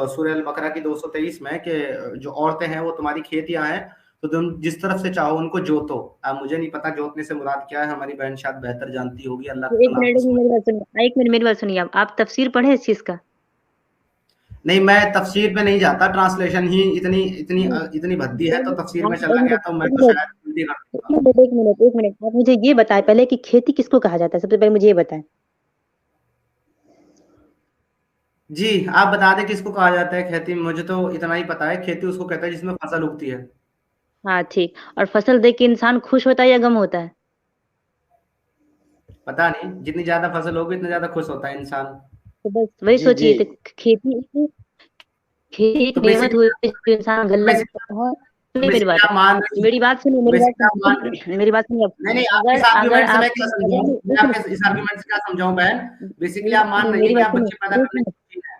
सूरह अल बकरा की 223 में कि जो औरतें हैं वो तुम्हारी खेतियां हैं, तो तुम जिस तरफ से चाहो उनको जोतो। अब मुझे नहीं पता जोतने से मुराद क्या है, हमारी बहन शायद बेहतर जानती होगी, अल्लाह का एक कलाम मिनट तो समझ। मेरी बात सुनिए, एक मिनट मेरी बात सुनिए। आप तफसीर पढ़े इस चीज का? नहीं, मैं तफसीर पे नहीं जाता, ट्रांसलेशन ही इतनी इतनी नहीं, इतनी भद्दी है, तो तफसीर में आप चला एक गया मिनट तो मैं एक तो मिनट शायद गलती कर एक दूंगा। मिनट एक मिनट एक मिनट, आप मुझे ये बताएं पहले कि खेती किसको कहा जाता है, सबसे पहले मुझे ये बताएं। जी, आप बता दें किसको कहा जाता है खेती? मुझे तो इतना ही पता है, खेती उसको कहते हैं जिसमें फसल उगती है। हाँ ठीक। और फसल देख के इंसान खुश होता है या गम होता है? पता नहीं, जितनी ज्यादा फसल होगी उतना ज्यादा खुश होता है इंसान। तो बस वही जी जी। सोचिए, तो खेती खेती एक तो नेमत हुई है जो इंसान गल्ला बेसिकली हाँ, सुनिए मेरी बेसिकली बात। आप मान रही हैं, मेरी बात सुनिए, मेरी बात बेसिकली आप मान रही हैं। सुनिए, मेरी बात सुनिए। नहीं नहीं, आपके अगर इस अगर आर्ग्यूमेंट से आप मैं क्या अगर समझाऊं, नहीं, मैं एक आपके इस आर्ग्यूमेंट से क्या समझाऊं बहन? बेसिकली मेरी आप बात मान सुनिए, रही मेरी हैं कि बात आप सुनिए, बच्चे पैदा एक करने मिनट। की है।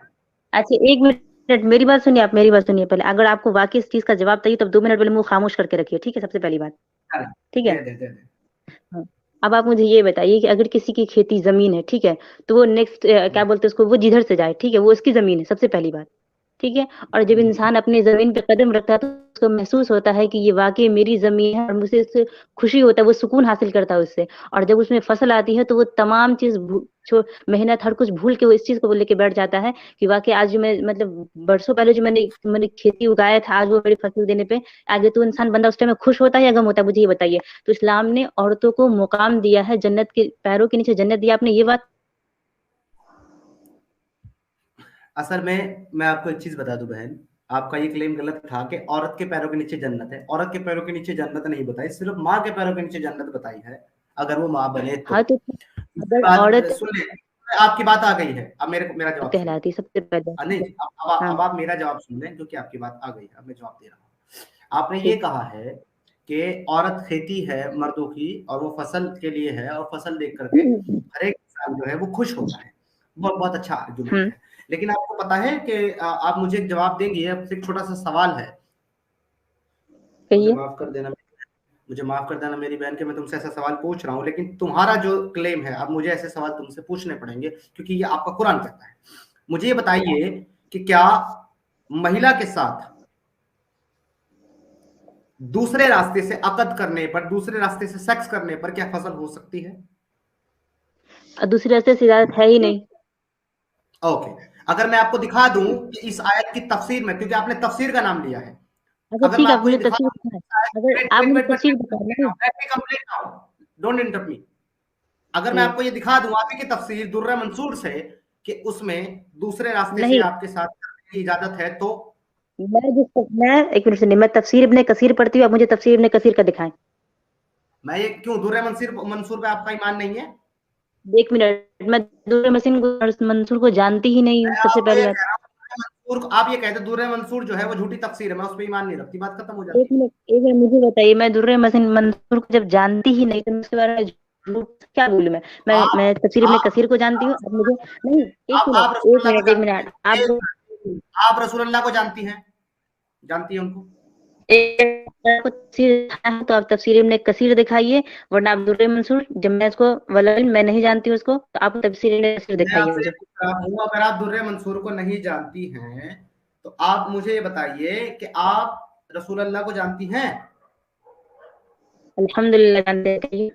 अच्छा एक मिनट मेरी बात सुनिए, आप मेरी बात सुनिए पहले। अगर आपको वाकई इस चीज का जवाब चाहिए तब 2 मिनट पहले मुंह खामोश करके रखिए, ठीक है? सबसे पहली बात। अरे, ठीक दे है। दे दे दे। हाँ। अब आप मुझे ये बताइए कि अगर किसी की खेती जमीन है, ठीक है, तो वो नेक्स्ट क्या बोलते हैं उसको, वो जिधर से जाए, ठीक है, वो उसकी जमीन है, सबसे पहली बात। ठीक है। और जब जी। इंसान अपनी जमीन पे कदम रखता है तो उसको महसूस होता है कि ये वाकई मेरी जमीन है, और मुझे इससे खुशी होता है, वो सुकून हासिल करता है उससे। और जब उसमें फसल आती है तो वो तमाम चीज जो मेहनत हर कुछ भूल के वो इस चीज को लेके बैठ जाता है कि वाकई आज जो मैं मतलब बरसों पहले जो मैंने मैंने खेती उगाया था, आज वो मेरी फसल देने पे आगे, तो इंसान बंदा उस टाइम में खुश होता है या गम होता है, मुझे ये बताइए। तो इस्लाम ने औरतों को मुकाम दिया है, जन्नत के पैरों के नीचे जन्नत दिया, आपने ये बात। असल में मैं आपको एक चीज बता दूं बहन, आपका ये क्लेम गलत था कि औरत के पैरों के नीचे जन्नत है। औरत के पैरों के नीचे जन्नत नहीं बताई, सिर्फ माँ के पैरों के नीचे जन्नत बताई है, अगर वो माँ बने तो। हाँ तो दूसरी अगर बात औरत सुन ले, आपकी बात आ गई है, अब मेरा जवाब सुन ले। कहलाती है सबसे पहले। नहीं, हाँ अब आप मेरा जवाब सुन लें, क्योंकि आपकी बात आ गई है, अब मैं जवाब दे रहा हूँ। आपने ये ठीक। कहा है कि औरत खेती है मर्दों की, और वो फसल के लिए है, और फसल देख करके हर एक इंसान जो है वो खुश होता है। बहुत बहुत अच्छा आर्गुमेंट हम्म। है। लेकिन आपको पता है कि आप मुझे एक जवाब देंगे, आपसे एक छोटा सा सवाल है। मुझे कहिए। माफ कर देना, मुझे माफ कर देना मेरी बहन, कि मैं तुमसे ऐसा सवाल पूछ रहा हूँ, लेकिन तुम्हारा जो क्लेम है, अब मुझे ऐसे सवाल तुमसे पूछने पड़ेंगे, क्योंकि ये आपका कुरान कहता है। मुझे ये बताइए कि क्या महिला के साथ दूसरे रास्ते से अकद करने पर, दूसरे रास्ते से सेक्स करने पर क्या फसल हो सकती है? और दूसरी रास्ते से इजाजत है ही नहीं। ओके। अगर मैं आपको दिखा दूं कि इस आयत की तफसीर में, क्योंकि आपने तफसीर का नाम लिया है, अच्छा अगर ठीक मैं है, आप आपको ये मुझे दिखा तफसीर दूं, बताएं। अगर वेट आप वेट मुझे वेट तफसीर बताएं नहीं। Let me complete now, don't interrupt मी। अगर मैं ठीक। आपको ये दिखा दूं आप ही की तफसीर दुर्र मंसूर से, कि उसमें दूसरे रास्ते से नहीं, आपके साथ करने की इजाजत है, तो मैं एक मिनट सुनिए, मैं तफसीर इब्ने कसीर पढ़ती हूँ, आप मुझे तफसीर इब्ने कसीर का दिखाएं। मैं ये क्यों, दुर्र मंसूर मंसूर पे आपका ईमान नहीं है? एक मिनट, मैं दूर मसीन मंसूर को जानती ही नहीं हूँ, मैं सबसे आपको पहली ये बात। कह रहा हूं, दुर्र मंसूर आप ये कहते दुर्र मंसूर जो है वो झूठी तफसीर है, मैं उस पर ईमान नहीं रखती, बात खत्म हो एक जाती है। मिनट एक मिनट, मुझे बताइए, मैं दुर्रे मसीन मंसूर को जब जानती ही नहीं तो मैं उसके बारे में झूठ क्या बोलूं? मैं आप तफसीर इब्ने आप कसीर को जानती हूँ, अब मुझे नहीं। एक आप मिनट एक रसूलुल्लाह को मिनट एक जानती मिनट हैं, आप आप रसूलुल्लाह को जानती हैं, जानती हैं उनको? आपको तफसीर दिखाना है तो आप तफसीर इब्ने कसीर दिखाइए, वरना आप दुर्रे मंसूर, जब मैं इसको वल्लाह मैं नहीं जानती हूँ उसको, तो आप तफसीर इब्ने कसीर मैं दिखाइए आपसे ये मुझे। पूछ रहा हूँ, अगर आप दुर्र मंसूर को नहीं जानती हैं, तो आप मुझे ये बताइए कि आप रसूलुल्लाह को जानती हैं? अल्हम्दुलिल्लाह जानते हैं, कहिए।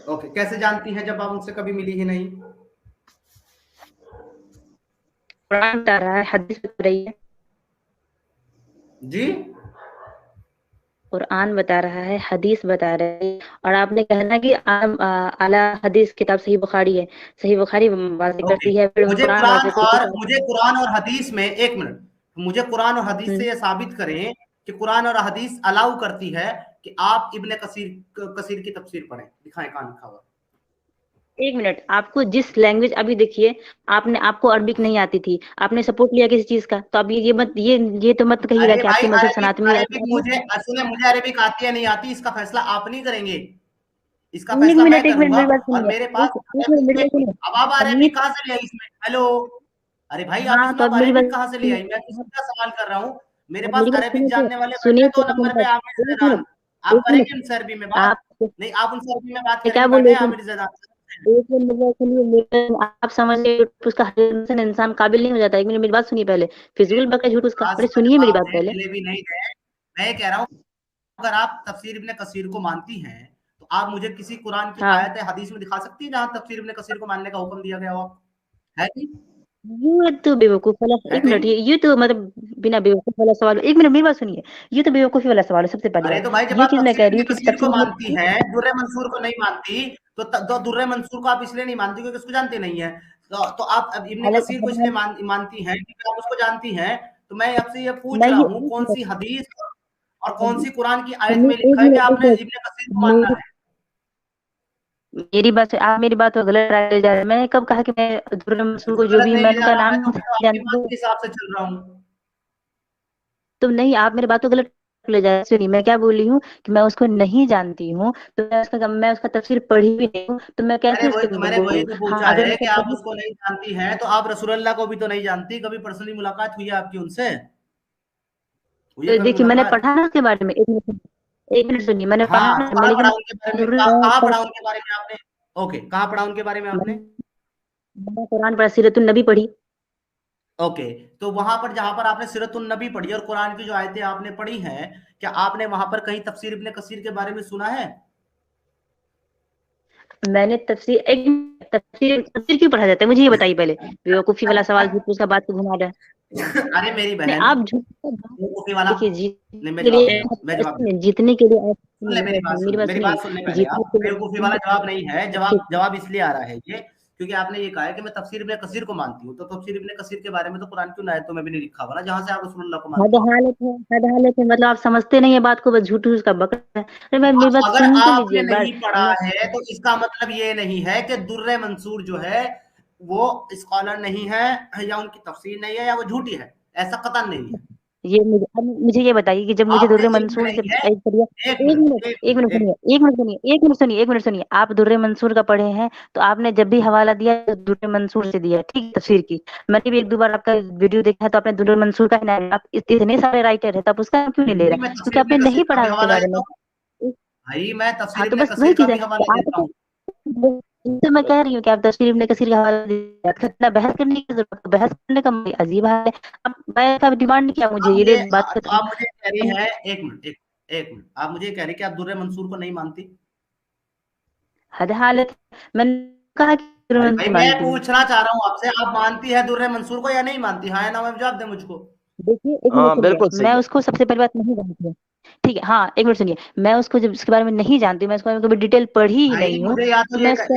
ओके, कैसे जानती हैं जब आप उनसे कभी मिली ही नहीं? कुरान बता रहा है, हदीस बता रही है। जी। कुरान बता रहा है, हदीस बता रही है। और आपने कहना कि आला हदीस किताब सही बुखारी है, सही बुखारी वाज़ेह ओके, करती है, फिर कुरान वाज़ेह करती है। मुझे कुरान और हदीस में, एक मिनट, मुझे कुरान और हदीस से हम्म। ये साबित करें कि कुरान और हदीस अलाउ करती है कि आप इब्ने कसीर की तफसीर पढ़ें, दिखाएं कहां लिखा हुआ? एक मिनट, आपको जिस लैंग्वेज अभी देखिए, आपको अरबिक नहीं आती थी, आपने सपोर्ट लिया किसी चीज का, तो अब ये मत ये तो मत कहिएगा अरे कि भाई, आपकी मजहब अरबिक सनातनी है। अरबिक मुझे असल में मुझे अरबिक आती है नहीं आती, इसका फैसला आप नहीं करेंगे, इसका एक फैसला मैं मिनट एक मिनट करूंगा। मेरी बात और सुनिए। मेरे पास एक मिनट मेरी बात सुनिए। अब आप अभी अरबिक कहां से ले आई इसमें? हेलो, अरे भाई, आप हाँ, इसमें तो अब अब मेरी अरबिक बात कहां से ले सुनिए। आई? मैं तो आप सीधा सवाल कर रहा हूँ। मेरे आप पास मेरी बात अरबिक जानने वाले बैठे सुनिए हैं, तो 2 एक नंबर मिनट पे आप आमिर एक ज़ैदान। मिनट आप एक मिनट करेंगे उनसे अरबी में बात? आप नहीं, आप उनसे अरबी में बात क्या करेंगे, बैठे बोले हैं आमिर ज़ैदान। एक मिनट मेरी बात सुनिए, आप समझ रहे हो, उसका 100% इंसान काबिल नहीं हो जाता। एक मिनट मेरी बात सुनिए पहले, फिजूल बका झूठ उसका, आज अरे का सुनिए मेरी जवाब बात दें पहले। मिले भी नहीं गए। मैं ये कह रहा हूँ, अगर आप तफसीर इब्ने कसीर को मानती हैं तो आप मुझे किसी कुरान की हाँ, आयत हदीस में दिखा सकती है जहां तफसीर इब्ने कसीर को मानने का हुक्म दिया गया हो? है कि ये तो बेवकूफ वाला, है एक कहीं? मिनट, ये तो मतलब बिना बेवकूफ वाला सवाल। एक मिनट मेरी बात सुनिए, ये तो बेवकूफी वाला सवाल है सबसे पहली अरे बात। तो भाई जब ये आप चीज मैं तफसीर कह रही इब्ने हूँ कि कसीर को तफसीर मानती में, हैं, दुर्रे मंसूर को नहीं मानती, तो दुर्रे मंसूर को आप इसलिए नहीं मानती क्योंकि उसको जानती नहीं है। तो आप अब इब्ने हालत कसीर को इसलिए हालत- मानती हैं क्योंकि आप उसको जानती हैं। तो मैं आपसे ये पूछ मैं रहा ये हूँ, एक कौन मिनट, सी हदीस और कौन सी कुरान की आयत सुनिए में एक लिखा है कि मिनट एक आपने इब्ने कसीर मिनट को मानना मेरी है? मेरी बात से आप मेरी बात को गलत राय ले जा रहे हैं। मैंने कब कहा कि मैं दुर्रे मंसूर को जो गलत भी नहीं मैं ले जा उनका रहा, मैं नाम तो अपने आपकी जानती बात हूँ, के हिसाब से चल रहा हूँ। तो नहीं, आप मेरी बात को गलत ले जा रहे हैं। सुनिए मैं क्या बोल रही हूँ कि मैं उसको नहीं जानती हूँ, तो मैं उसका तफसीर पढ़ी भी नहीं हूँ, तो मैं कैसे उसके मैंने वही बोलूँ। तो हाँ पूछा अगर है मैं कि उसको आप पढ़ी, उसको नहीं जानती हैं, तो आप रसूलुल्लाह को भी तो नहीं जानती, कभी पर्सनली मुलाकात हुई है आपकी उनसे? हुई है तो कभी देखिए मैंने मुलाकात? पढ़ा ना उसके बारे में, एक मिनट सुनिए, मैंने पढ़ा हाँ, ना, तो मैं कहाँ पढ़ा लेकिन उनके बारे में, कहाँ दुर्रे- पढ़ा उनके बारे में आपने? ओके, कहाँ पढ़ा उनके बारे में आपने? मैंने कुरान पढ़ा, सीरतुन नबी पढ़ी। ओके, तो वहां पर जहां पर आपने सीरतुन नबी पढ़ी और कुरान की जो आयतें आपने पढ़ी हैं, क्या आपने वहां पर कहीं तफसीर इब्ने कसीर के बारे में सुना है? मैंने तफसीर एक तफसीर तफसीर क्यों पढ़ा जाता है, मुझे ये बताइए पहले। बेवकूफी वाला सवाल झूठ उसका बात को घुमा रहा है। अरे मेरी नहीं बहन, आप झूठ का बात, बेवकूफी वाला। देखिए नहीं, मैं जीतने के जवाब दे रहा लिए, हूँ, मैं जवाब दे रहा हूँ। जीतने के लिए सुन ले मेरी बात, मेरी बात मेरी सुनिए, बात सुन ले पहले जीतने आप। के बेवकूफी वाला जवाब नहीं है, लिए जवाब ठीक। जवाब इसलिए आ रहा है ये, क्योंकि आपने ये कहा है कि मैं तफसीर इब्ने कसीर को मानती हूँ, तो तफसीर इब्ने कसीर के बारे में तो कुरान की आयतों में भी नहीं लिखा हुआ ना जहां से आप रसूलुल्लाह को हद मानती हैं। हालत है, हद हालत है, मतलब आप समझते नहीं है बात को, बस झूठ उसका बक है। अरे मैं मेरी बात अगर सुन तो लीजिए आपने एक बार। नहीं पढ़ा है तो इसका मतलब ये नहीं है कि दुर्रे मंसूर जो है वो स्कॉलर नहीं है, या उनकी तफसीर नहीं है, या वो झूठी है। ऐसा कतई नहीं है। ये मुझे, अब मुझे ये बताइए कि जब मुझे आपने दुर्रे इल्म मंसूर से नहीं है। एक करिए, एक मिनट, एक एक मिनट मिनट, एक सुनिए, एक मिनट सुनिए, एक मिनट सुनिए, एक मिनट सुनिए, आप दुर्रे मंसूर का पढ़े हैं, तो आपने जब भी हवाला दिया तो दुर्रे मंसूर से दिया, ठीक है, तफसीर की। मैंने भी एक दो बार आपका वीडियो देखा है, तो आपने दुर्रे मंसूर का ही नाम, आप इतने सारे राइटर है, तो आप उसका नाम क्यों नहीं ले भाई रहे, मैं क्योंकि तफसीर आपने इब्ने नहीं कसीर का पढ़ा भी उसके हवाला बारे देता में। हूँ। भाई मैं हाँ तफसीर तो इब्ने बस वही कसीर का चीज है भी हवाला कि देता आपको, हूँ। तो मैं कह रही हूँ कि आप तस्वीर इब्ने कसीर का हवाला दीजिए, आपको इतना बहस करने की जरूरत, बहस करने का अजीब हाल है। अब मैं का डिमांड नहीं किया, मुझे आप ये मुझे बात तो खत्म। आप मुझे कह रही हैं, एक मिनट, एक मिनट, आप मुझे कह रही कि आप दुर्रे मंसूर को नहीं मानती? हद हालत है। मैंने कहा कि अरे तुरंत भाई नहीं मैं मानती हूँ। पूछना चाह रहा हूँ आपसे, आप मानती है दुर्रे मंसूर को या नहीं मानती? हाँ या ना में जवाब दे मुझको। देखिए एक मिनट हाँ सुनिए, बिल्कुल मैं सही है। उसको सबसे पहली बात नहीं जानती हूँ, ठीक है, हाँ एक मिनट सुनिए, मैं उसको जब उसके बारे में नहीं जानती हूँ, मैं उसके बारे में कभी डिटेल पढ़ी ही भाई नहीं हूँ, मुझे या तो तो ये मैं उसका,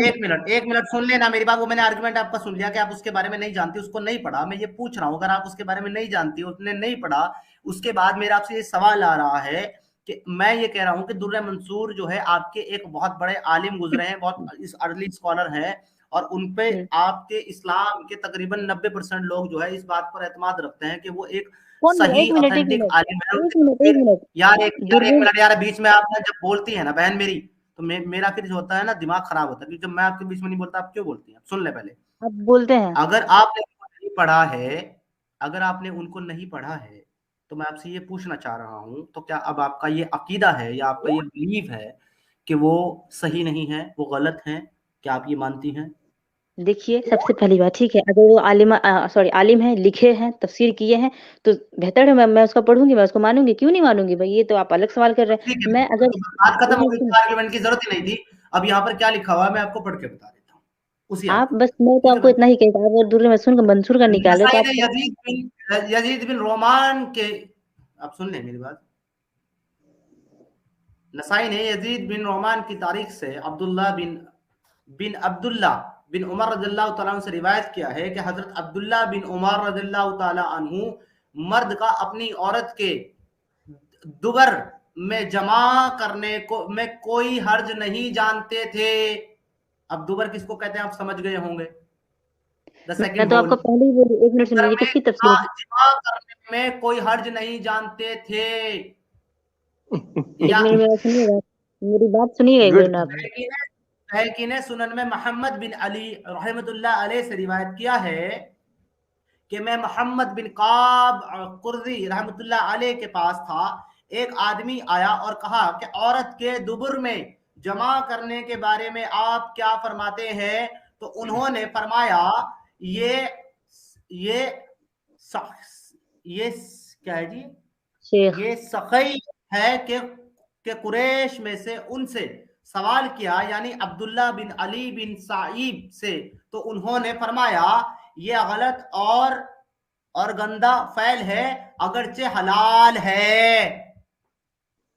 एक मिनट सुन लेना मेरी बात। वो मैंने आर्गुमेंट आपका सुन लिया कि आप उसके बारे में नहीं जानती, उसको नहीं पढ़ा। मैं ये पूछ रहा हूँ, अगर आप उसके बारे में नहीं जानती, उसने नहीं पढ़ा, उसके बाद मेरा आपसे ये सवाल आ रहा है कि मैं ये कह रहा हूँ कि दुर्रे मंसूर जो है आपके एक बहुत बड़े आलिम गुजरे हैं, बहुत इस अर्ली स्कॉलर हैं, और उनपे आपके इस्लाम के तकरीबन 90% लोग जो है इस बात पर एतमाद रखते हैं कि वो एक कौन बोला, सही एक मिनट एक ऑथेंटिक मिनट आलिम है। एक मिनट एक फिर मिनट, यार एक दुर्रे, मिनट यार, बीच में आप ना जब बोलती है ना बहन मेरी, तो मेरा फिर जो होता है ना दिमाग खराब होता है, क्योंकि जब मैं आपके बीच में नहीं बोलता आप क्यों बोलती हैं? सुन ले पहले। आप बोलते हैं। अगर आपने उनको नहीं पढ़ा है, अगर आपने उनको नहीं पढ़ा है, तो मैं आपसे ये पूछना चाह रहा हूँ, तो क्या अब आपका ये अकीदा है या आपका ये बिलीव है कि वो सही नहीं है, वो गलत है? क्या आप ये मानती हैं? देखिए सबसे पहली बात, ठीक है, अगर वो आलिम है, लिखे हैं, तफसीर किए हैं, तो बेहतर है, मैं उसका पढ़ूंगी, मैं उसको मानूंगी, क्यों नहीं मानूंगी भाई, ये तो आप अलग सवाल कर रहे ठीक हैं। है, मैं अगर, तो बात खत्म एक हो मिनट गई, सुनिए, आर्गुमेंट की जरूरत ही नहीं थी। अब यहाँ पर क्या लिखा हुआ है मैं आपको पढ़ के बता देता हूँ, उसी आयत आप को। बस, मैं तो ठीक है आपको भाई। इतना ही कहता, अगर दुर्रे मंसूर का निकाले तो नसाई ने आप, यजीद बिन रोमान के, आप सुन लें मेरी बात। नसाई ने यजीद बिन रोमान की तारीख से अब्दुल्ला बिन बिन अब्दुल्ला बिन उमर रज़ियल्लाहु तआला अन्हु से रिवायत किया है कि हजरत अब्दुल्ला बिन उमर रज़ियल्लाहु तआला अन्हु मर्द का अपनी औरत के दुबर में जमा करने को में कोई हर्ज नहीं जानते थे। अब दुबर किसको कहते हैं आप समझ गए होंगे। द मैं सेकंड तो होल। आपको पहले ही बोली, एक मिनट दुबर सुनिए, ये में किसकी तफसीर है। जिमा करने में कोई हर्ज नहीं जानते थे। एक या मिनट मेरा सुनिएगा, मेरी बात सुनिएगा एक गुड। मिनट आप। ने सुनन में मोहम्मद बिन अली रहमतुल्लाह अलैह से रिवायत किया है कि मैं मोहम्मद बिन काब कुर्जी रहमतुल्लाह अलैह के पास था। एक आदमी आया और कहा कि औरत के दुबुर में जमा करने के बारे में आप क्या फरमाते हैं? तो उन्होंने फरमाया ये ये ये क्या है जी? शेख ये सखई है कि कुरैश में से उनसे सवाल किया, यानी अब्दुल्ला बिन अली बिन साइब से, तो उन्होंने फरमाया ये गलत और गंदा फैल है, अगरचे हलाल है,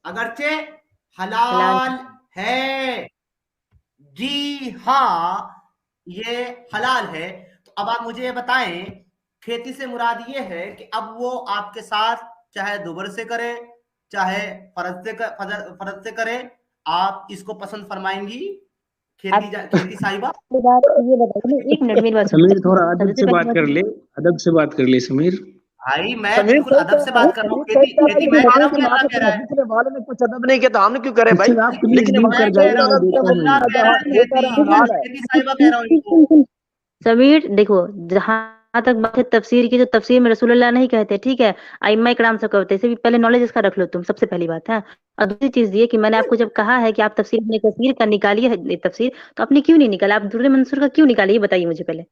अगरचे हलाल हलाल है। जी हाँ, ये हलाल है। तो अब आप मुझे ये बताएं, खेती से मुराद ये है कि अब वो आपके साथ चाहे दुबर से करे, चाहे फरज से करे, आप इसको पसंद फरमाएंगी? आप खेती साहिबा। बात ये बताइए, एक मिनट मेरी बात समीर सुनिए। थोड़ा अदब सबसे से पहली बात कर बात, ले, अदब से बात कर ले समीर। भाई मैं समीर बिल्कुल सही अदब कह से रहा है, बात कर रहा हूँ। समीर सही कह रहा है खेती कि मैं कह रहा हमारे हूँ कि अल्लाह समाज कह में रहा है। दूसरे वालों ने कुछ अदब नहीं किया तो हमने क्यों करे भाई? अच्छा आप प्लीज लेकिन लीव हमारे कर मैं जाइए, कह रहा मैं हूँ कि देता हूँ। अल्लाह कह रहा है ये कह रहे हैं हलाल है। खेती साहिबा कह रहा हूँ इनको। समीर देखो, जहां तक बात है तफसीर की, तो तफसीर में रसूलुल्लाह नहीं कहते, ठीक है, अइम्मा इकराम से कहते, इसे भी पहले नॉलेज इसका रख लो तुम, सबसे पहली बात है। और दूसरी चीज ये कि मैंने आपको जब कहा है कि आप तफसीर इब्ने कसीर का निकालिए तफसीर, तो आपने क्यों नहीं निकाला? आप दुर्र मंसूर का क्यों निकालिए, ये बताइए मुझे पहले।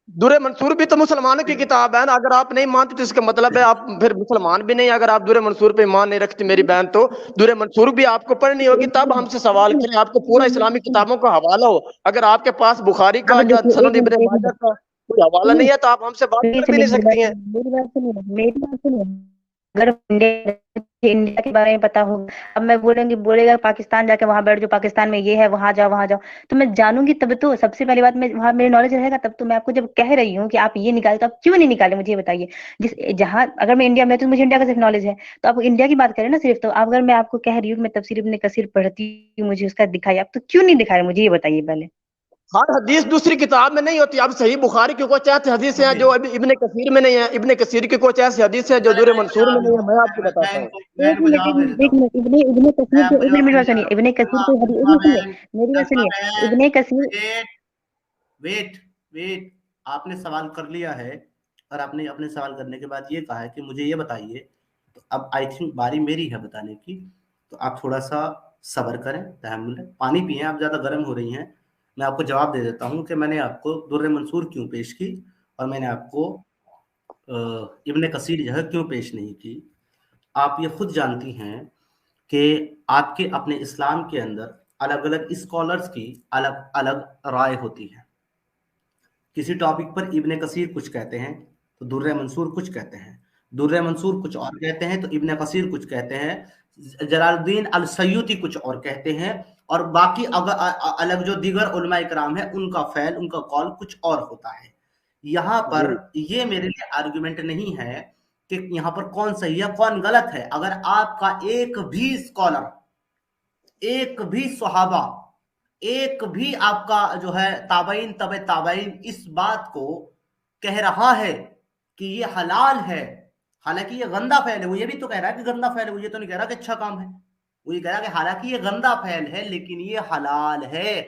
दुरे मंसूर भी तो मुसलमानों की किताब है ना, अगर आप नहीं मानते तो इसका मतलब है आप फिर मुसलमान भी नहीं। अगर आप दुरे मंसूर पे ईमान नहीं रखते मेरी बहन, तो दुरे मंसूर भी आपको पढ़नी होगी, तब हमसे सवाल करें, आपको पूरा इस्लामी किताबों का हवाला हो। अगर आपके पास बुखारी का अब या देखिए, सनद इब्ने माजा का कोई हवाला नहीं है, तो आप हमसे बात सुनिए कर भी सुनिए, नहीं सकती हैं। मेरी बात सुनिए, मेरी बात सुनिए। अगर इंडिया के बारे में पता होगा, अब मैं बोलेंगी, बोलेगा पाकिस्तान जाके वहां बैठ जाओ, पाकिस्तान में ये है, वहां जाओ वहां जाओ, तो मैं जानूंगी तब तो। सबसे पहली बात, मैं वहां मेरी नॉलेज रहेगा तब तो। मैं आपको जब कह रही हूँ कि आप ये निकाले, तो आप क्यों नहीं निकाले, मुझे ये बताइए। जिस जहां, अगर मैं इंडिया में, तो मुझे इंडिया का सिर्फ नॉलेज है, तो आप इंडिया की बात करें ना सिर्फ। तो आप, अगर मैं आपको कह रही हूँ मैं तफसीर इब्ने कसीर पढ़ती हूँ, मुझे उसका दिखाइए, आप तो क्यों नहीं दिखा रहे, मुझे ये बताइए पहले। हर हदीस दूसरी किताब में नहीं होती। अब सही बुखारी की कुछ ऐसी हदीसें हैं जो अभी इब्ने कसीर में नहीं है, इब्ने कसीर की कुछ ऐसी हदीसें हैं जो चले दुरे मैं इनको मंसूर जवाब में नहीं है। देता हूँ, मैं आपको बताता हूँ। मैं एक इनको मिनट, एक जवाब दे मिनट, देता एक हूँ। मिनट, इब्ने इब्ने मैं कसीर आपको को, एक मिनट जवाब मेरी बात देने जा सुनिए, रहा हूँ। इब्ने कसीर नगमा कोई हदीस, एक नगमा मिनट सुनिए, बहन, मेरी बात नगमा सुनिए। बहन, इब्ने कसीर, वेट वेट वेट, आपने सवाल कर लिया है, और आपने अपने सवाल करने के बाद ये कहा है कि मुझे ये बताइए, तो अब आई थिंक बारी मेरी है बताने की। तो आप थोड़ा सा सब्र करें, तहम्मुल है, पानी पिए, आप ज्यादा गर्म हो रही हैं। मैं आपको जवाब दे देता हूँ कि मैंने आपको दुर्र मंसूर क्यों पेश की, और मैंने आपको इब्ने कसीर जो है क्यों पेश नहीं की। आप ये खुद जानती हैं कि आपके अपने इस्लाम के अंदर अलग अलग स्कॉलर्स की अलग अलग राय होती है। किसी टॉपिक पर इब्ने कसीर कुछ कहते हैं, तो दुर्र मंसूर कुछ कहते हैं, दुर्र मंसूर कुछ और कहते हैं, तो इब्ने कसीर कुछ कहते हैं, जलालुद्दीन अल सयूती कुछ और कहते हैं, और बाकी अलग जो दीगर उलमा इकराम है उनका फैल, उनका कॉल कुछ और होता है। यहाँ पर ये मेरे लिए आर्गुमेंट नहीं है कि यहाँ पर कौन सही है कौन गलत है। अगर आपका एक भी स्कॉलर, एक भी सहाबा, एक भी आपका जो है ताबईन तबे ताबईन इस बात को कह रहा है कि ये हलाल है, हालांकि ये गंदा फैल है, वो ये भी तो कह रहा है कि गंदा फैल है, वो ये तो नहीं कह रहा कि अच्छा काम है, वो ये कह रहा है कि हालांकि ये गंदा फैल है लेकिन ये हलाल है।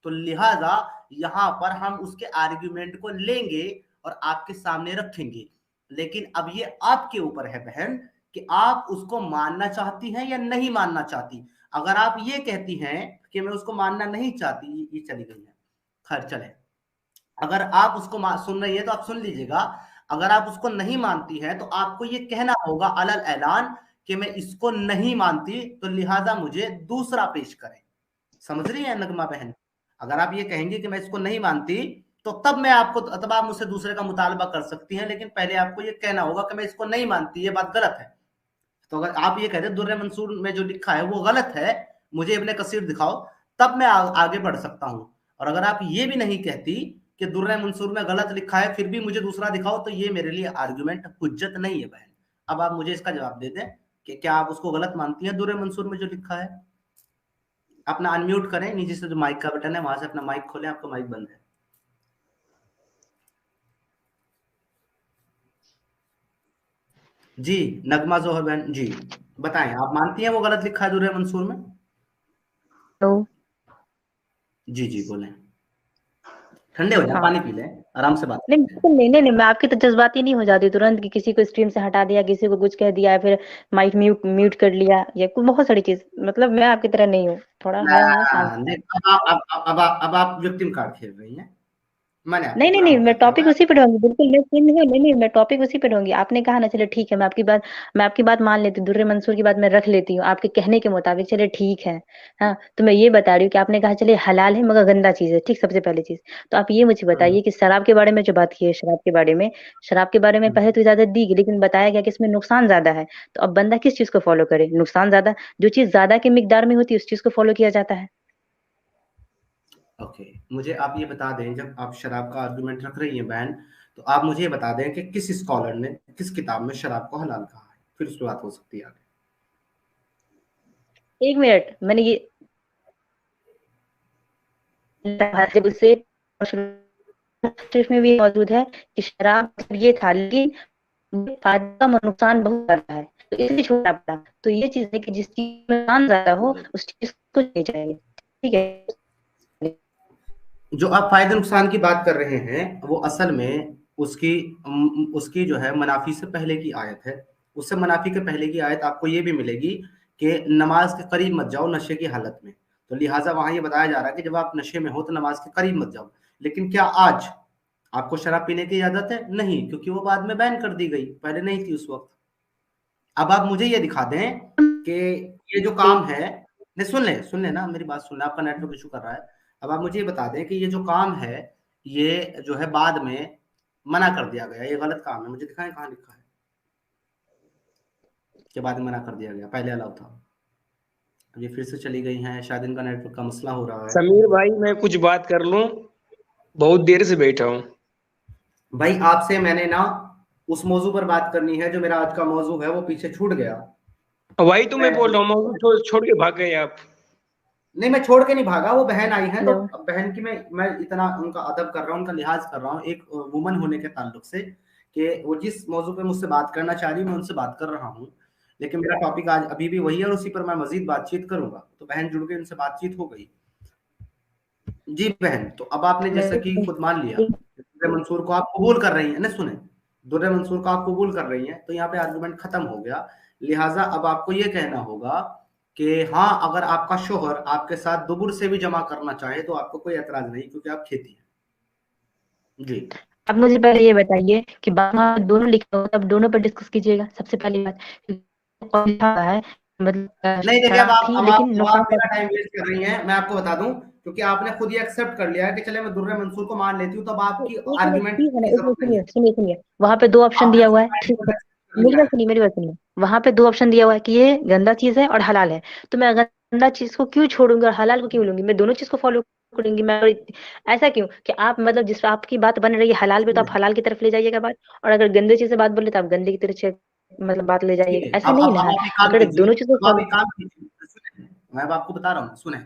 तो लिहाजा यहां पर हम उसके आर्ग्यूमेंट को लेंगे और आपके सामने रखेंगे। लेकिन अब ये आपके ऊपर है बहन कि आप उसको मानना चाहती हैं या नहीं मानना चाहती। अगर आप ये कहती हैं कि मैं उसको मानना नहीं चाहती, ये चली गई है, खैर चले, अगर आप उसको सुन रही है तो आप सुन लीजिएगा। अगर आप उसको नहीं मानती हैं तो आपको ये कहना होगा अलल ऐलान कि मैं इसको नहीं मानती, तो लिहाजा मुझे दूसरा पेश करें। समझ रही है नगमा बहन? अगर आप ये कहेंगे कि मैं इसको नहीं मानती, तो तब मैं आपको, तब आप मुझसे दूसरे का मुतालबा कर सकती हैं, लेकिन पहले आपको ये कहना होगा कि मैं इसको नहीं मानती, ये बात गलत है। तो अगर आप ये कहते दुर्र मंसूर में जो लिखा है वो गलत है, मुझे इब्ने कसीर दिखाओ, तब मैं आगे बढ़ सकता हूं। और अगर आप ये भी नहीं कहती कि दुर्र मंसूर में गलत लिखा है फिर भी मुझे दूसरा दिखाओ, तो ये मेरे लिए आर्गुमेंट हुज्जत नहीं है बहन। अब आप मुझे इसका जवाब दे दें कि क्या आप उसको गलत मानती हैं दुर्र मंसूर में जो लिखा है। अपना अनम्यूट करें, नीचे से जो माइक का बटन है वहां से अपना माइक खोलें, आपका माइक बंद है। जी नगमा जोहर बहन जी बताएं, आप मानती हैं वो गलत लिखा है दुर्र मंसूर में? तो जी जी बोलें। ठंडे हो जाए, हाँ पानी पी लें, आराम से बात नहीं करते हैं। बिल्कुल नहीं नहीं नहीं, मैं आपकी तो जज्बाती नहीं हो जाती तुरंत कि किसी को स्ट्रीम से हटा दिया, किसी को कुछ कह दिया, फिर माइक म्यूट म्यूट कर लिया, या कुछ बहुत सारी चीज, मतलब मैं आपकी तरह नहीं हूँ, थोड़ा है शांत। नहीं, अब आप विक्टिम कार्ड खेल रही हैं। मैंने आपको नहीं नहीं पूरा नहीं, मैं मौका दिया। टॉपिक उसी पे रहूंगी, बिल्कुल मैं सुन नहीं, नहीं नहीं, मैं टॉपिक उसी पे रहूंगी। आपने कहा ना, चले ठीक है, मैं आपकी बात मान लेती हूँ, दुर्रे मंसूर की बात मैं रख लेती हूँ आपके कहने के मुताबिक, चले ठीक है। हाँ, तो मैं ये बता रही हूँ कि आपने कहा चले हलाल है मगर गंदा चीज है, ठीक, सबसे पहली चीज। तो आप ये मुझे हम्म, बताइए कि शराब के बारे में जो बात की है, शराब के बारे में हम्म। पहले तो इजाजत दी गई, लेकिन बताया गया कि इसमें नुकसान ज्यादा है। तो अब बंदा किस चीज को फॉलो करे? नुकसान ज्यादा, जो चीज ज्यादा की मिकदार में होती है उस चीज को फॉलो किया जाता है। ओके, मुझे आप ये बता दें, जब आप शराब का आर्गुमेंट रख रही हैं बैन, तो आप मुझे ये बता दें कि किस स्कॉलर ने किस किताब में शराब को हलाल कहा है, फिर उस पर बात हो सकती है आगे। एक मिनट, मैंने ये जब उससे शरीफ में भी मौजूद है कि शराब मतलब ये था, लेकिन फायदा और नुकसान बहुत ज्यादा है, तो इसलिए छोड़ना पड़ा। तो ये चीज है कि जिस चीज में नुकसान ज्यादा हो उस चीज को नहीं चाहिए, ठीक है। जो आप फायदे नुकसान की बात कर रहे हैं, वो असल में उसकी उसकी जो है मुनाफी से पहले की आयत है। उससे मुनाफी के पहले की आयत आपको ये भी मिलेगी कि नमाज के करीब मत जाओ नशे की हालत में। तो लिहाजा वहां ये बताया जा रहा है कि जब आप नशे में हो तो नमाज के करीब मत जाओ। लेकिन क्या आज आपको शराब पीने की इजाजत है? नहीं, क्योंकि वो बाद में बैन कर दी गई, पहले नहीं थी उस वक्त। अब आप मुझे ये दिखा दें कि ये जो काम है, नहीं सुन ले ना, मेरी बात सुन ले, आपका नेटवर्क इशू कर रहा है। अब आप मुझे ये बता दें कि ये जो काम है, ये जो है बाद में मना कर दिया गया, ये गलत काम है, मुझे दिखाएं कहाँ लिखा है कि बाद में मना कर दिया गया, पहले अलाउ था। अब ये फिर से चली गई हैं, शायद इनका नेटवर्क का मसला हो रहा है। समीर भाई, मैं कुछ बात कर लूं? बहुत देर से बैठा हूँ। भाई आपसे मैंने ना उस मौजू पर बात करनी है, जो मेरा आज का मौजू है, वो पीछे छूट गया। वही तो मैं मैं बोल रहा हूँ, मौजूद छोड़ के भाग गए आप। नहीं, मैं छोड़ के नहीं भागा, वो बहन आई है, तो हेलो, बहन की मैं इतना उनका अदब कर रहा हूँ, उनका लिहाज कर रहा हूँ एक वुमन होने के ताल्लुक से, कि वो जिस मौजू पे मुझसे बात करना चाह रही है मैं उनसे बात कर रहा हूँ। लेकिन मेरा टॉपिक आज अभी भी वही है और उसी पर मैं मजीद बातचीत करूंगा। तो बहन जुड़ गई, उनसे बातचीत हो गई। जी बहन, तो अब आपने जैसा कि खुद मान लिया, दुर्रे मंसूर को आप कबूल कर रही हैं ना, सुने, दुर्रे मंसूर को आप कबूल कर रही हैं, तो यहाँ पे आर्गुमेंट खत्म हो गया। लिहाजा अब आपको ये कहना होगा कि हाँ, अगर आपका शोहर आपके साथ दुबुर से भी जमा करना चाहे तो आपको कोई एतराज नहीं, क्योंकि आप खेती हैं। जी अब मुझे पहले ये बताइए कि वहाँ दोनों लिखा हो तब दोनों पर डिस्कस कीजिएगा, सबसे पहली बात। क्योंकि लिखा है मतलब नहीं, देखिए, शराब थी लेकिन अब आप नुकसान मेरा टाइम वेस्ट कर रही हैं, मैं आपको बता दूं, क्योंकि आपने खुद ही एक्सेप्ट कर लिया है कि चले मैं दुर्रे मंसूर को मान लेती हूँ, तब आपकी एक मिनट आर्गुमेंट ठीक है ना, की एक मिनट जरूरत नहीं सुनिए है। सुनिए सुनिए, वहां पे दो ऑप्शन आपने दिया हुआ खुद है, ठीक है। एक्सेप्ट कर लिया है। मेरी बात सुनिए, वहां पे दो ऑप्शन दिया हुआ है कि ये गंदा चीज है और हलाल है। तो मैं गंदा चीज को क्यों छोड़ूंगी और हलाल को क्यों लूंगी? मैं दोनों चीज को फॉलो करूंगी। मैं ऐसा क्यों कि आप मतलब जिस पे आपकी बात बन रही है हलाल पे, तो आप हलाल की तरफ ले जाइएगा बात, और अगर गंदे चीज से बात बोले तो आप गंदे की तरफ से मतलब बात ले ठीक है, जाइएगा, ऐसा नहीं ना अब है। आप एक काम अगर कीजिए, दोनों चीजों अब को आप फॉलो। एक काम कीजिए, सुने, मैं अब आपको बता रहा हूँ, सुने,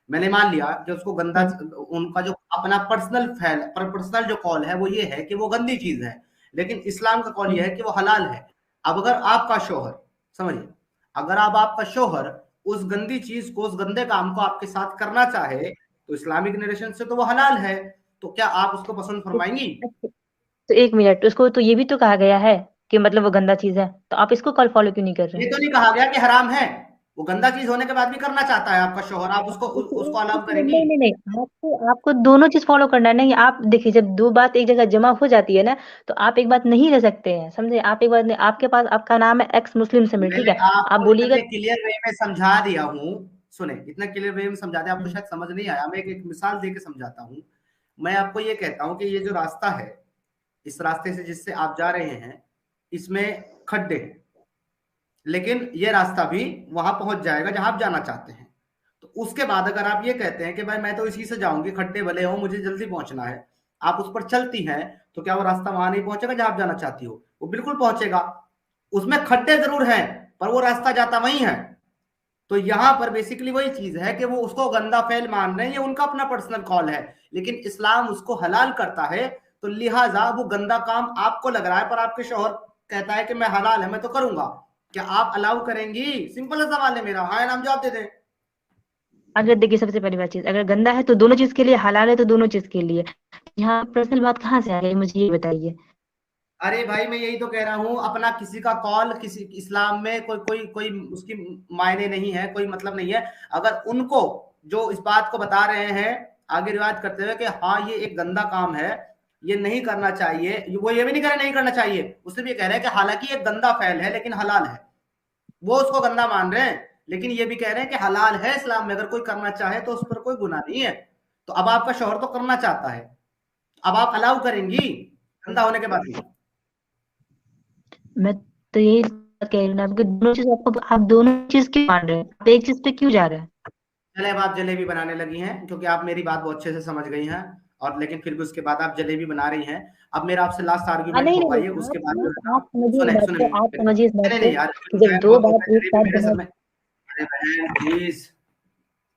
मैंने मान लिया कि उसको गंदा, उनका जो अपना पर्सनल जो कॉल है वो ये है कि वो गंदी चीज है, लेकिन इस्लाम का कॉल ये है कि वो हलाल है। अब अगर आपका शोहर, समझिए, अगर अब आपका शोहर उस गंदी चीज को, उस गंदे काम को आपके साथ करना चाहे, तो इस्लामिक नरेशन से तो वो हलाल है, तो क्या आप उसको पसंद फरमाएंगी? तो एक मिनट, उसको तो ये भी तो कहा गया है कि मतलब वो गंदा चीज है, तो आप इसको कॉल फॉलो क्यों नहीं कर रहे ये हैं? तो नहीं कहा गया कि हराम है, वो गंदा चीज होने के बाद भी करना चाहता है आपका शोहर, आप उसको अलाउ करेंगी? नहीं नहीं नहीं, आपको दोनों चीज फॉलो करना है। नहीं, आप देखिए, जब दो बात एक जगह जमा हो जाती है ना, तो आप एक बात नहीं रह सकते हैं, समझे? आप एक बात नहीं, आपके पास आपका नाम है एक्स मुस्लिम समीर, ठीक मैंने है, आप आपको बोलिएगा। इतने क्लियर वे में समझा दिया हूँ, सुने, इतना क्लियर वे में समझा दिया, आपको हम्म, शायद समझ नहीं आया, मैं एक मिसाल देके समझाता हूँ। मैं आपको ये कहता हूँ कि ये जो रास्ता है, इस रास्ते से जिससे आप जा रहे हैं, इसमें खड्डे हैं, लेकिन ये रास्ता भी वहां पहुंच जाएगा जहां आप जाना चाहते हैं। तो उसके बाद अगर आप ये कहते हैं कि भाई मैं तो इसी से जाऊंगी, खड्डे भले हो, मुझे जल्दी पहुंचना है, आप उस पर चलती हैं, तो क्या वो रास्ता वहां नहीं पहुंचेगा जहां आप जाना चाहती हो? वो बिल्कुल पहुंचेगा। उसमें खड्डे जरूर हैं, पर वो रास्ता जाता वहीं है। तो यहां पर बेसिकली वही चीज है कि वो उसको गंदा फेल मान रहे हैं, ये उनका अपना पर्सनल कॉल है, लेकिन इस्लाम उसको हलाल करता है। तो लिहाजा वो गंदा काम आपको लग रहा है, पर आपके शौहर कहता है कि मैं हलाल है, मैं तो करूंगा, क्या आप अलाउ करेंगी? सिंपल सा सवाल है मेरा, हाँ या नाम जवाब दे दें। अगर देखिए, सबसे पहली बात चीज, अगर गंदा है तो दोनों चीज के लिए, हलाल है तो दोनों चीज के लिए। यहाँ पर्सनल बात कहाँ से आ गई, मुझे ये बताइए। अरे भाई मैं यही तो कह रहा हूँ, अपना किसी का कॉल किसी इस्लाम में कोई कोई कोई उसकी मायने नहीं है, कोई मतलब नहीं है। अगर उनको जो इस बात को बता रहे हैं आगे रिवायत करते हुए कि हाँ ये एक गंदा काम है, ये नहीं करना चाहिए, वो ये भी नहीं कह रहे नहीं करना चाहिए, उससे भी ये कह रहे हैं कि हालांकि ये गंदा फैल है लेकिन हलाल है। वो उसको गंदा मान रहे हैं लेकिन ये भी कह रहे हैं कि हलाल है इस्लाम में, अगर कोई करना चाहे तो उस पर कोई गुनाह नहीं है। तो अब आपका शौहर तो करना चाहता है, अब आप अलाउ करेंगी गंदा होने के बाद भी? मैं तो यही कह रही हूँ ना, आपके दोनों चीज आपको, आप दोनों चीज क्यों मान रहे हैं, आप एक चीज पे क्यों जा रहे हैं? चले अब आप जलेबी बनाने लगी हैं क्योंकि आप मेरी बात बहुत अच्छे से समझ गई हैं, और लेकिन फिर भी उसके बाद आप जलेबी बना रही हैं। अब मेरा आपसे लास्ट आर्ग्यूमेंट नहीं हो नहीं, पाइए, उसके बाद जो है ना, आप समझिए इस सुने बात सुने को, आप समझिए इस बात नहीं को नहीं यार, कि जो जब है दो बहुत हो बात गया, एक जलेबी साथ मेरे सर बना। में। अरे बहन प्लीज,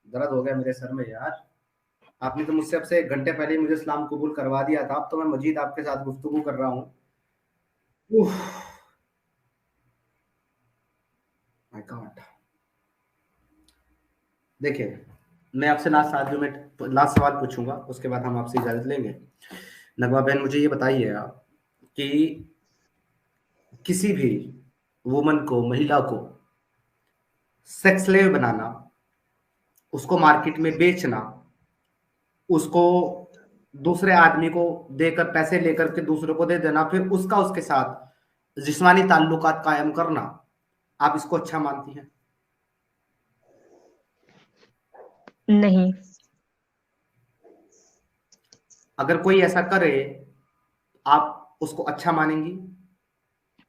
दर्द हो गया मेरे सर में यार। आपने तो मुझसे अब से 1 घंटे पहले ही मुझे इस्लाम कबूल करवा दिया था, अब तो मैं मजीद आपके साथ गुफ्तगू कर रहा हूँ। My God. देखिए मैं आपसे लास्ट सवाल पूछूंगा, उसके बाद हम आपसे इजाजत लेंगे। नगवा बहन मुझे ये बताइए आप कि किसी भी वुमन को, महिला को सेक्स स्लेव बनाना, उसको मार्केट में बेचना, उसको दूसरे आदमी को देकर पैसे लेकर के दूसरों को दे देना, फिर उसका उसके साथ जिस्मानी ताल्लुकात कायम करना, आप इसको अच्छा मानती हैं? नहीं। अगर कोई ऐसा करे आप उसको अच्छा मानेंगी?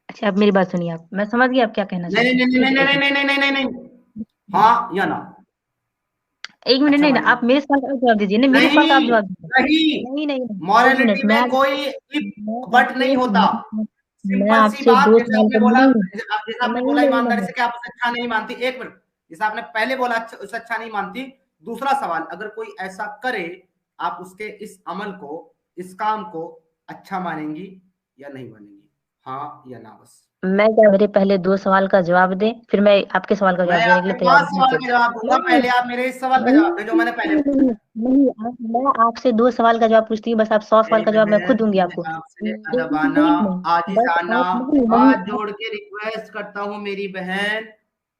अच्छा आप मेरी बात सुनिए, आप, मैं समझ गई आप क्या कहना नहीं चाहते नहीं हैं, नहीं ठीक नहीं है, एक नहीं नहीं नहीं नहीं नहीं नहीं नहीं। हाँ या ना? एक मिनट, अच्छा नहीं ना, मानेंगी? आप मेरे सवाल का जवाब दीजिए ना, मेरे सवाल का आप नहीं जवाब दीजिए। नहीं, नहीं नहीं नहीं, एक मॉरलिटी मिनट, में कोई इफ मैं बट नहीं आपसे होता। मैं सिंपल सी आपसे बात, दो जैसे सवाल आपने कर, बोला, नहीं जैसे आपने नहीं बोला नहीं ईमानदारी नहीं, से कि आप उसे अच्छा नहीं मानती, 1 मिनट, जैसे आपने पहले बोला अच्छा, उसे अच्छा नहीं मानती। दूसरा सवाल, अगर कोई ऐसा करे आप उसके इस अमल को, इस काम को अच्छा मानेंगी या नहीं मानेंगी? हाँ या ना बस। मैं क्या, मेरे पहले दो सवाल का जवाब दें, फिर मैं आपके सवाल का मैं जवाब देने के आपके लिए तैयार 5 हूँ, सवाल बिल्कुल। का जवाब दूंगा, नहीं पहले आप मेरे इस सवाल का नहीं जवाब दें जो मैंने पहले नहीं पूछा है। नहीं, मैं आपसे दो सवाल का जवाब पूछती हूँ, बस आप 100 सवाल मेरी का जवाब मैं खुद बहन दूंगी मैं आपको। आपसे एक अदबाना, मिनट नहीं, बस आजिजाना आप नहीं नहीं हाथ जोड़ के रिक्वेस्ट करता हूँ, मेरी बहन,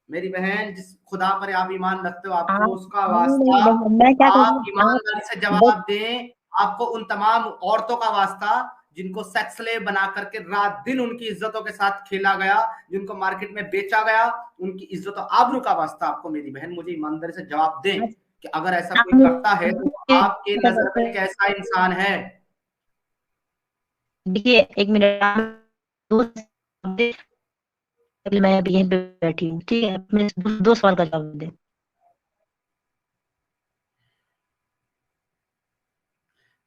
मेरी बहन, जिस खुदा पर आप ईमान रखते हो, आपको आप उसका नहीं नहीं वास्ता, नहीं, मैं क्या आप करूँ, आप ईमानदारी से बस, जवाब दें। आपको उन तमाम औरतों का वास्ता जिनको सेक्स स्लेव बना करके रात दिन उनकी इज्जतों के साथ खेला गया, जिनको मार्केट में बेचा गया, उनकी इज्जत और आबरू का वास्ता आपको मेरी बहन मुझे ईमानदारी से जवाब दें कि अगर ऐसा आप कोई करता है तो वो आपके नजर में मुझे, कैसा इंसान है? देखिए एक मिनट, आप दो, मैं अभी यहीं पे बैठी हूँ, ठीक है, मेरे दो सवाल का जवाब दे।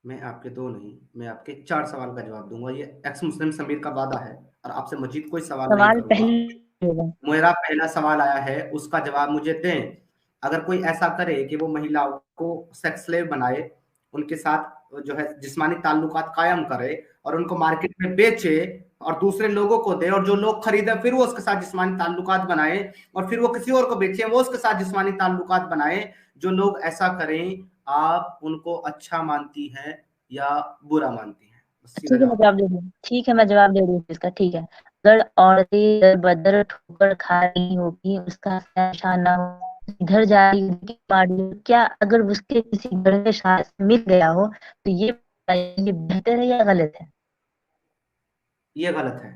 मैं आपके 2 नहीं, मैं आपके 4 सवाल का जवाब दूंगा। ये एक्स मुस्लिम समीर का वादा है और आपसे मजीद कोई सवाल नहीं सवाल करूंगा। पहले होगा। मेरा पहला सवाल आया है, उसका जवाब मुझे दें। अगर कोई ऐसा करे कि वो महिलाओं को सेक्स स्लेव बनाए, उनके साथ जो है जिस्मानी ताल्लुकात कायम करे और उनको मार्केट में बेचे और दूसरे लोगों को दे, और जो लोग खरीदे फिर वो उसके साथ जिस्मानी ताल्लुकात बनाए, और फिर वो किसी और को बेचे, वो उसके साथ जिस्मानी ताल्लुकात बनाए, जो लोग ऐसा करें, आप उनको अच्छा मानती हैं या बुरा मानती हैं? बस सीधा ठीक है मैं जवाब। जवाब दे रही हूँ, ठीक है मैं जवाब दे रही हूँ इसका, ठीक है। अगर औरतें दर बदर ठोकर खा रही होगी, उसका निशान ना हो, इधर जा रही होगी पार्टी में, क्या अगर उसके किसी घर में शादी मिल गया हो तो ये बताइए, ये बेहतर है या गलत है? ये गलत है।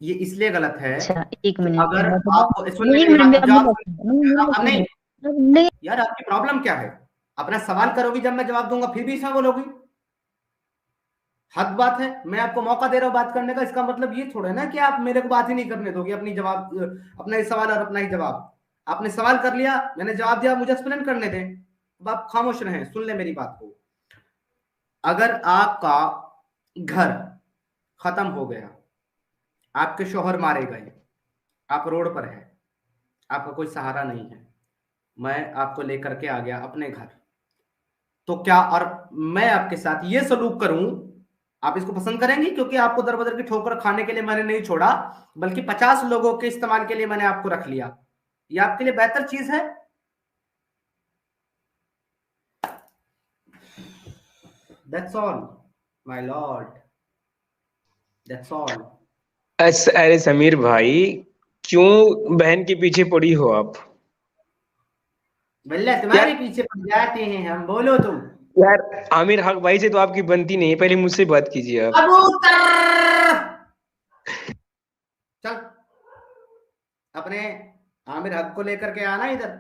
ये इसलिए गलत है अच्छा एक कि मिनट, अगर मैं आपको सुन ले नहीं, एक मेरी मिनट में बात, अब जो नहीं आप बता, नहीं मेरी बात अब नहीं, सुनिए, अब नहीं। यार आपकी प्रॉब्लम क्या है? अपना सवाल करोगी जब मैं जवाब दूंगा फिर भी इसमें बोलोगी? हद बात है। मैं आपको मौका दे रहा हूं बात करने का, इसका मतलब ये थोड़ा है ना कि आप मेरे को बात ही नहीं करने दोगे, अपनी जवाब, अपना ही सवाल और अपना ही जवाब। आपने सवाल कर लिया, मैंने जवाब दिया, मुझे एक्सप्लेन करने दें। अब आप खामोश रहें, सुन ले मेरी बात को। अगर आपका घर खत्म हो गया, आपके शौहर मारे गए, आप रोड पर है, आपका कोई सहारा नहीं है, मैं आपको लेकर के आ गया अपने घर, तो क्या, और मैं आपके साथ ये सलूक करूं, आप इसको पसंद करेंगे? क्योंकि आपको दर बदर की ठोकर खाने के लिए मैंने नहीं छोड़ा, बल्कि 50 लोगों के इस्तेमाल के लिए मैंने आपको रख लिया। ये आपके लिए बेहतर चीज है? That's all my Lord, that's all. अरे समीर भाई, क्यों बहन के पीछे पड़ी हो आप? बल्ले तुम्हारे पीछे पड़ जाते हैं हम, बोलो तुम। यार आमिर हक भाई से तो आपकी बनती नहीं है, पहले मुझसे बात कीजिए आप। कबूतर चल, अपने आमिर हक को लेकर के आना इधर।